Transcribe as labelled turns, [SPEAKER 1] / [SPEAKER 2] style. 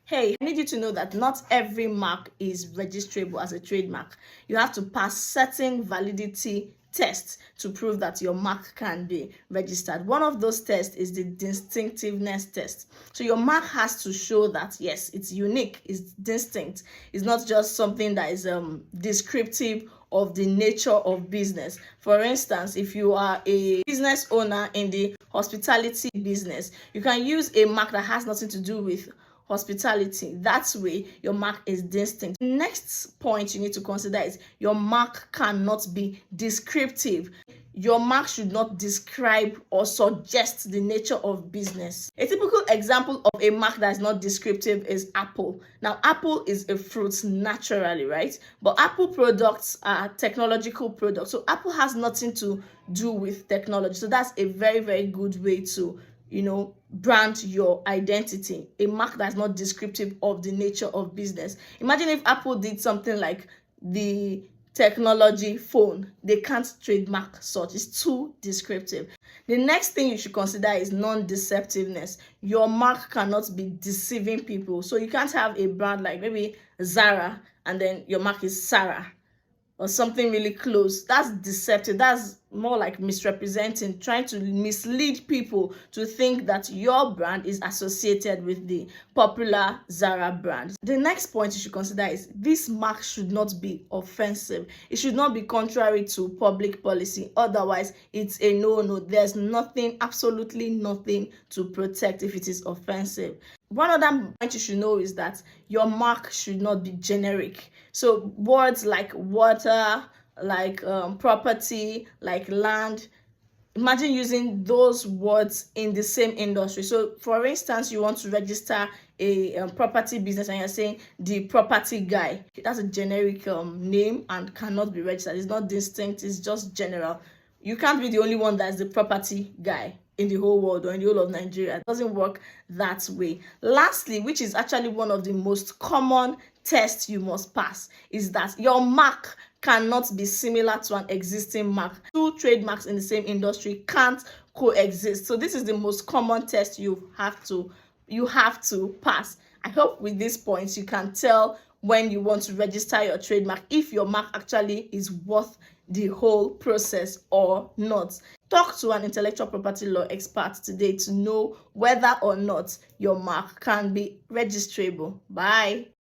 [SPEAKER 1] Hey, I need you to know that not every mark is registrable as a trademark. You have to pass certain validity tests to prove that your mark can be registered. One of those tests is the distinctiveness test. So your mark has to show that, yes, it's unique, it's distinct. It's not just something that is descriptive of the nature of business. For instance, if you are a business owner in the hospitality business, you can use a mark that has nothing to do with hospitality. That way your mark is distinct. Next point you need to consider is your mark cannot be descriptive. Your mark should not describe or suggest the nature of business. A typical example of a mark that is not descriptive is Apple. Now, Apple is a fruit naturally, right? But Apple products are technological products. So Apple has nothing to do with technology. So that's a very, very good way to brand your identity. A mark that's not descriptive of the nature of business. Imagine if Apple did something like the technology phone. They can't trademark such. It's too descriptive. The next thing you should consider is non-deceptiveness. Your mark cannot be deceiving people. So you can't have a brand like maybe Zara and then your mark is Sarah or something really close. That's deceptive. That's more like misrepresenting, trying to mislead people to think that your brand is associated with the popular Zara brand. The next point you should consider is this mark should not be offensive. It should not be contrary to public policy. Otherwise, it's a no-no. There's nothing, absolutely nothing to protect if it is offensive. One other point you should know is that your mark should not be generic. So words like water, like property, like land, imagine using those words in the same industry. So for instance, you want to register a property business and you're saying the property guy. That's a generic name and cannot be registered. It's not distinct, it's just general. You can't be the only one that's the property guy in the whole world or in the whole of Nigeria. It doesn't work that way. Lastly, which is actually one of the most common tests you must pass, is that your mark cannot be similar to an existing mark. Two trademarks in the same industry can't coexist. So this is the most common test you have to pass. I hope with these points you can tell when you want to register your trademark if your mark actually is worth the whole process or not. Talk to an intellectual property law expert today to know whether or not your mark can be registrable. Bye.